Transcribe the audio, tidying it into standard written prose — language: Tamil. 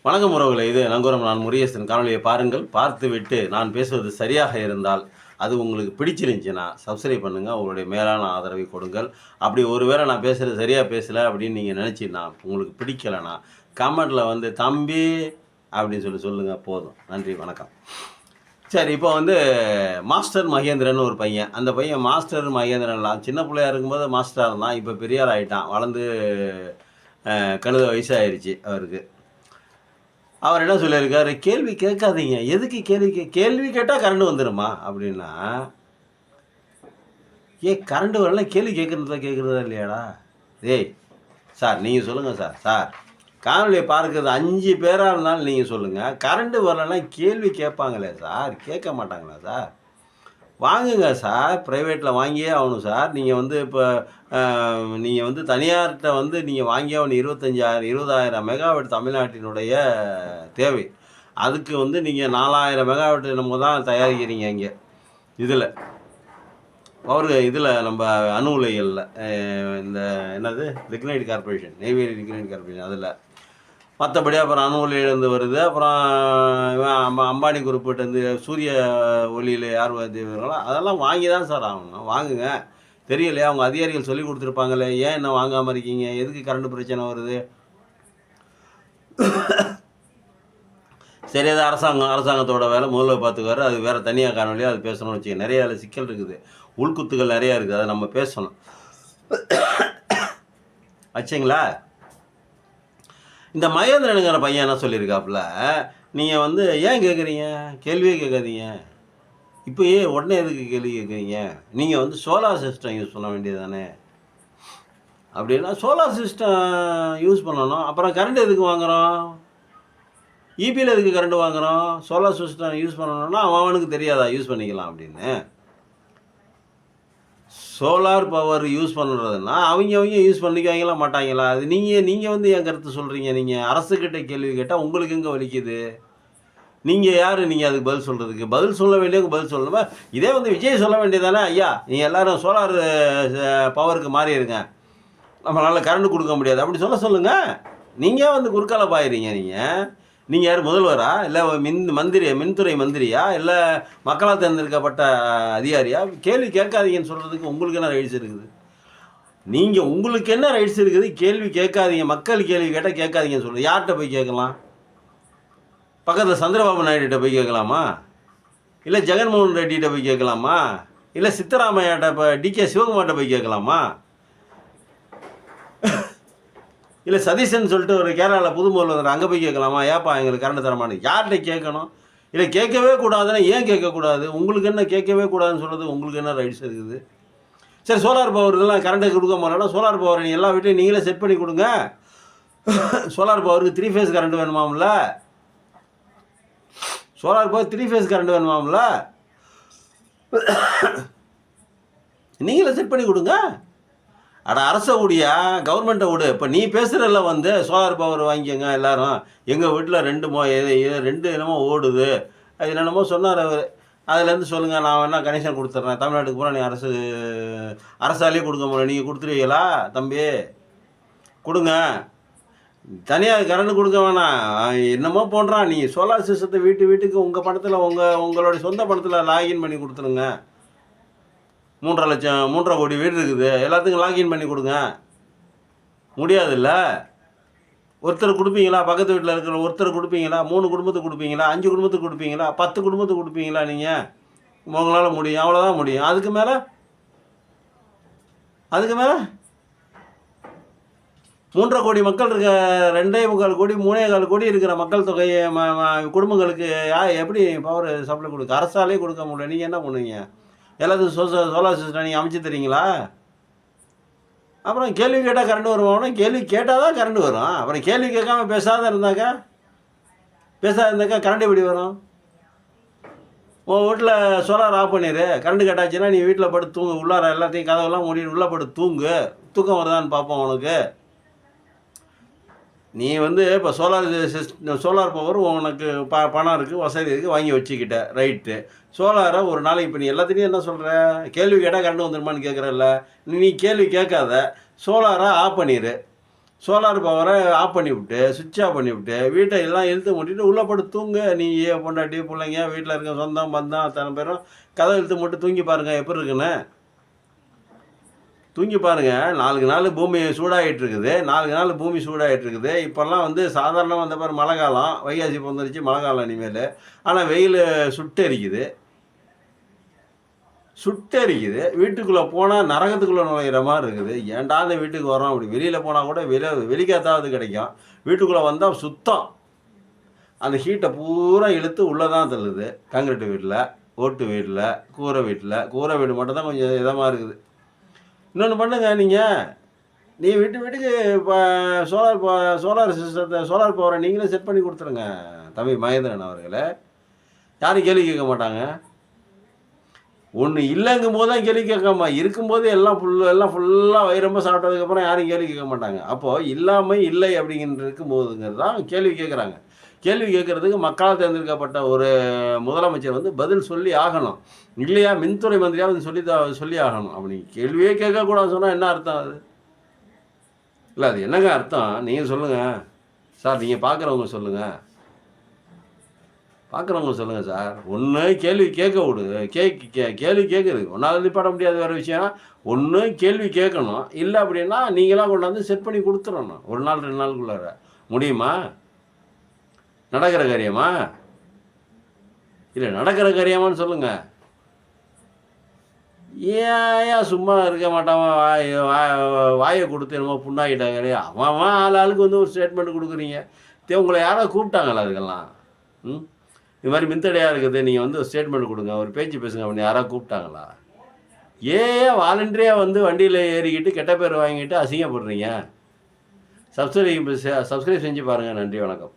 வணக்கம் உறவுகளே, இது நங்கூரம். நான் முருகேசன். காணொலியை பாருங்கள். பார்த்துவிட்டு நான் பேசுவது சரியாக இருந்தால், அது உங்களுக்கு பிடிச்சிருந்துச்சுன்னா சப்ஸ்கிரைப் பண்ணுங்கள். உங்களுடைய மேலான ஆதரவை கொடுங்கள். அப்படி ஒருவேளை நான் பேசுகிறது சரியாக பேசலை அப்படின்னு நீங்கள் நினச்சின்னா, உங்களுக்கு பிடிக்கலைன்னா கமெண்டில் வந்து தம்பி அப்படின்னு சொல்லுங்கள். போதும். நன்றி, வணக்கம். சரி, இப்போ வந்து மாஸ்டர் மகேந்திரன் ஒரு பையன். அந்த பையன் மாஸ்டர் மகேந்திரன்லாம் சின்ன பிள்ளையா இருக்கும்போது மாஸ்டராக இருந்தான். இப்போ பெரியார் ஆகிட்டான். வளர்ந்து கழுத வயசாகிடுச்சு அவருக்கு. அவர் என்ன சொல்லியிருக்காரு, கேள்வி கேட்காதீங்க. எதுக்கு கேள்வி கேட்டால் கரண்ட் வந்துடுமா அப்படின்னா, கரண்ட் வரல கேள்வி கேட்குறதா இல்லையாடா? ஏய் சார், நீங்கள் சொல்லுங்கள் சார் காணொலியை பார்க்குறது 5 பேராக இருந்தாலும் நீங்கள் சொல்லுங்கள். கரண்ட் வரலன்னா கேள்வி கேட்பாங்களே சார், கேட்க மாட்டாங்களா சார்? வாங்குங்க சார், ப்ரைவேட்டில் வாங்கியே ஆகணும் சார். நீங்கள் வந்து இப்போ நீங்கள் வந்து தனியார்கிட்ட வந்து நீங்கள் வாங்கியே ஆகணும். 20,000 மெகாவாட் தமிழ்நாட்டினுடைய தேவை. அதுக்கு வந்து நீங்கள் 4,000 மெகாவாட் நம்ம தான் தயாரிக்கிறீங்க இங்கே இதில் நம்ம அணு உலைகளில் இந்த என்னது lignite corporation, Neyveli lignite corporation. அதில் மற்றபடி அப்புறம் அணு ஒளியிலேருந்து வருது. அப்புறம் அம்பானி குறிப்பிட்டு சூரிய ஒளியில் யார் வருவாங்களோ அதெல்லாம் வாங்கி தான் சார் ஆகணும். வாங்குங்க. தெரியலையா? அவங்க அதிகாரிகள் சொல்லி கொடுத்துருப்பாங்களே, ஏன் என்ன வாங்காமல் இருக்கீங்க? எதுக்கு கரண்ட் பிரச்சனை வருது? சரி, அது அரசாங்கத்தோட வேலை. முதல்ல பார்த்துக்காரு. அது வேறு தனியாக காணொலியாக அது பேசணும்னு வச்சுக்க. நிறைய அதில் சிக்கல் இருக்குது, உள்குத்துகள் நிறையா இருக்குது. அதை நம்ம பேசணும் வச்சிங்களா? இந்த மகேந்திரனுங்கிற பையன் என்ன சொல்லியிருக்காப்புல, நீங்கள் வந்து ஏன் கேட்குறீங்க? கேள்வியே கேட்காதீங்க. இப்போ உடனே எதுக்கு கேள்வி கேட்குறீங்க? நீங்கள் வந்து சோலார் சிஸ்டம் யூஸ் பண்ண வேண்டியது தானே? அப்படின்னா சோலார் சிஸ்டம் யூஸ் பண்ணணும். அப்புறம் கரண்ட் எதுக்கு வாங்குகிறோம்? இபியில் எதுக்கு கரண்ட் வாங்குகிறோம்? சோலார் சிஸ்டம் யூஸ் பண்ணணும்னா அவனுக்கு தெரியாதா யூஸ் பண்ணிக்கலாம் அப்படின்னு? சோலார் பவர் யூஸ் பண்ணுறதுன்னா அவங்க யூஸ் பண்ணிக்குவாங்களா மாட்டாங்களா? அது நீங்கள் வந்து என் கருத்து சொல்கிறீங்க. நீங்கள் அரசுக்கிட்ட கேள்வி கேட்டால் உங்களுக்கு எங்கே வலிக்குது? நீங்கள் யார்? நீங்கள் அதுக்கு பதில் சொல்கிறதுக்கு? பதில் சொல்ல வேண்டியதுக்கு பதில் சொல்லணுமா? இதே வந்து விஜய் சொல்ல வேண்டியதானே, ஐயா நீங்கள் எல்லோரும் சோலார் பவருக்கு மாறிடுங்க, நம்மளால் கரண்ட் கொடுக்க முடியாது அப்படி சொல்லுங்கள். நீங்கள் வந்து குறுக்கால பாயிறீங்க. நீங்கள் யார்? முதல்வரா? இல்லை மின்துறை மந்திரியா? இல்லை மக்களால் தேர்ந்தெடுக்கப்பட்ட அதிகாரியா? கேள்வி கேட்காதீங்கன்னு சொல்கிறதுக்கு உங்களுக்கு என்ன ரைட்ஸ் இருக்குது? உங்களுக்கு என்ன ரைட்ஸ் இருக்குது? கேள்வி கேட்காதீங்க. மக்கள் கேள்வி கேட்டால் கேட்காதீங்கன்னு சொல்கிறது. யார்கிட்ட போய் கேட்கலாம்? பக்கத்தில் சந்திரபாபு நாயுடுகிட்ட போய் கேட்கலாமா? இல்லை ஜெகன்மோகன் ரெட்டிகிட்ட போய் கேட்கலாமா? இல்லை சித்தராமையாட்ட இப்போ டிகே சிவகுமார்கிட்ட போய் கேட்கலாமா? இல்லை சதீஷன் சொல்லிட்டு ஒரு கேரளாவில் புது முதல்வர் அங்கே போய் கேட்கலாமா? ஏப்பா எங்களுக்கு கரண்ட் தரமானு யார்கிட்ட கேட்கணும்? இல்லை கேட்கவே கூடாதுன்னா ஏன் கேட்கக்கூடாது? உங்களுக்கு என்ன கேட்கவே கூடாதுன்னு சொல்கிறது? உங்களுக்கு என்ன ரைட்ஸ் இருக்குது? சரி, சோலார் பவர் இதெல்லாம் கரண்ட்டை கொடுக்க முடியலன்னா சோலார் பவர் எல்லா வீட்டையும் நீங்களே செட் பண்ணி கொடுங்க. சோலார் பவருக்கு 3 ஃபேஸ் கரண்ட் வேணுமாம்ல? சோலார் பவர் 3 ஃபேஸ் கரண்ட் வேணுமாம்ல? நீங்களே செட் பண்ணி கொடுங்க. அட அரசை விடியா, கவர்மெண்ட்டை விடு. இப்போ நீ பேசுகிறல்ல வந்து சோலார் பவர் வாங்கிக்கோங்க எல்லாரும். எங்கள் வீட்டில் 2 என்னமோ ஓடுது, அது என்னென்னமோ சொன்னார் அவர். அதுலேருந்து சொல்லுங்கள், நான் வேணா கனெக்ஷன் கொடுத்துட்றேன். தமிழ்நாட்டுக்கு பூரா நீ அரசாலே கொடுக்க முடியல. நீங்கள் கொடுத்துருவீங்களா தம்பி? கொடுங்க. தனியாக கரண்ட் கொடுக்க வேணாம். என்னமோ போன்றான். நீங்கள் சோலார் சிஸ்டத்தை வீட்டுக்கு உங்கள் பணத்தில் உங்களுடைய சொந்த பணத்தில் லாகின் பண்ணி கொடுத்துருங்க. 3.5 கோடி வீடு இருக்குது, எல்லாத்துக்கும் லாகின் பண்ணி கொடுங்க. முடியாதுல்ல? ஒருத்தர் கொடுப்பீங்களா? பக்கத்து வீட்டில் இருக்கிற ஒருத்தர் கொடுப்பீங்களா? 3 குடும்பத்துக்கு கொடுப்பீங்களா? 5 குடும்பத்துக்கு கொடுப்பீங்களா? 10 குடும்பத்துக்கு கொடுப்பீங்களா? நீங்கள் உங்களால் முடியும், அவ்வளோதான் முடியும். அதுக்கு மேலே 3.5 கோடி மக்கள் இருக்க, 2.25 கோடி 3.25 கோடி இருக்கிற மக்கள் தொகையை குடும்பங்களுக்கு எப்படி பவர் சப்ளை கொடுக்க? அரசாலே கொடுக்க முடியல. நீங்கள் என்ன பண்ணுவீங்க? எல்லாத்துக்கும் சோலார் சிஸ்டம் நீங்கள் அமைச்சு தரீங்களா? அப்புறம் கேள்வி கேட்டால் கரண்ட் வருவாங்கன்னா கேள்வி கேட்டால் தான் கரண்ட் வரும். அப்புறம் கேள்வி கேட்காம பேசாத இருந்தாக்கா கரண்ட் எப்படி வரும்? உன் வீட்டில் சோலார் ஆஃப் பண்ணிடு. கரண்ட் கேட்டாச்சுன்னா நீ வீட்டில் படுத்து தூங்கு. உள்ளார எல்லாத்தையும் கதவெல்லாம் மூடிட்டு உள்ளே படுத்து தூங்கு. தூக்கம் வருதான்னு பார்ப்போம் உனக்கு. நீ வந்து இப்போ சோலார் பவர் உனக்கு பணம் இருக்குது, வசதி இருக்குது, வாங்கி வச்சுக்கிட்ட, ரைட்டு. சோலாரை ஒரு நாளைக்கு இப்போ நீ எல்லாத்துலேயும் என்ன சொல்கிற? கேள்வி கேட்டால் கரண்ட் வந்துடுமான்னு கேட்குறல்ல. நீ கேள்வி கேட்காத, சோலாரை ஆஃப் பண்ணிடு. சோலார் பவரை ஆஃப் பண்ணிவிட்டு சுவிட்ச் ஆஃப் பண்ணிவிட்டு வீட்டை எல்லாம் இழுத்து மூட்டிட்டு உள்ளே போட்டு தூங்க. நீ பொண்டாட்டி பிள்ளைங்க வீட்டில் இருக்க சொந்தம் பந்தம் அத்தனை பேரும் கதவை இழுத்து மூட்டு தூங்கி பாருங்கள் எப்படி இருக்குன்னு. தூங்கி பாருங்கள். நாளுக்கு நாள் பூமி சூடாகிட்டு இருக்குது. நாளுக்கு நாள் பூமி சூடாகிட்டு இருக்குது. இப்போல்லாம் வந்து சாதாரணமாக வந்த பாரு மழை காலம், வைகாசி பொந்துருச்சு, மழை காலம் இனிமேல். ஆனால் வெயில் சுட்டெரிக்குது. வீட்டுக்குள்ளே போனால் நரகத்துக்குள்ளே நுழையிற மாதிரி இருக்குது. ஏன்டா அந்த வீட்டுக்கு வரோம் அப்படி. வெளியில் போனால் கூட வெளிக்காத்தாவது கிடைக்கும். வீட்டுக்குள்ளே வந்தால் சுத்தம். அந்த ஹீட்டை பூரா இழுத்து உள்ளே தான் தள்ளுது. காங்கிரீட்டு வீட்டில், ஓட்டு வீட்டில், கூரை வீடு மட்டும் தான் கொஞ்சம் இதமாக இருக்குது. இன்னொன்று பண்ணுங்க. நீ வீட்டுக்கு இப்போ சோலார் பவரை நீங்களே செட் பண்ணி கொடுத்துருங்க தம்பி மகேந்திரன் அவர்களே. யாரும் கேள்வி கேட்க மாட்டாங்க. ஒன்று இல்லைங்கும் போது தான் கேள்வி கேட்காம, இருக்கும்போது எல்லாம் ஃபுல்லாக வயிறம்ப சாப்பிட்டதுக்கப்புறம் யாரும் கேள்வி கேட்க மாட்டாங்க. அப்போது இல்லாமல் இல்லை அப்படிங்கிற இருக்கும்போதுங்கிறது தான் கேள்வி கேட்குறாங்க. கேள்வி கேட்குறதுக்கு மக்களால் தேர்ந்தெடுக்கப்பட்ட ஒரு முதலமைச்சர் வந்து பதில் சொல்லி ஆகணும். இல்லையா மின்துறை மந்திரியாக வந்து சொல்லி ஆகணும். அப்படி கேள்வியே கேட்கக்கூடாதுன்னு சொன்னால் என்ன அர்த்தம் அது? இல்லை அது என்னங்க அர்த்தம்? நீங்கள் சொல்லுங்கள் சார். நீங்கள் பார்க்குறவங்க சொல்லுங்கள். சார். ஒன்று கேள்வி கேட்க விடு. கேள்வி கேட்குறது ஒன்றாவது நிப்பாட முடியாத வேறு விஷயம். ஒன்று கேள்வி கேட்கணும். இல்லை அப்படின்னா நீங்களாம் கொண்டாந்து செட் பண்ணி கொடுத்துடணும். 1 நாள் 2 நாளுக்குள்ளார முடியுமா? நடக்கிற காரியமா? இல்லை நடக்கிற காரியமான்னு சொல்லுங்கள். ஏன் சும்மா இருக்க மாட்டாமா? வாயை கொடுத்து என்னமோ புண்ணாகிட்டாங்க. அவன் ஆளுக்கு வந்து ஒரு ஸ்டேட்மெண்ட் கொடுக்குறீங்க. உங்களை யாராவது கூப்பிட்டாங்களா அதுக்கெல்லாம்? இது மாதிரி மின்தடையாக இருக்குது, நீங்கள் வந்து ஒரு ஸ்டேட்மெண்ட் கொடுங்க, ஒரு பேச்சு பேசுங்க அப்படின்னு யாராவது கூப்பிட்டாங்களா? ஏன் வாலண்டரியாக வந்து வண்டியில் ஏறிக்கிட்டு கெட்ட பேர் வாங்கிட்டு அசிங்கப்படுறீங்க? சப்ஸ்கிரைப் செஞ்சு பாருங்கள். நன்றி, வணக்கம்.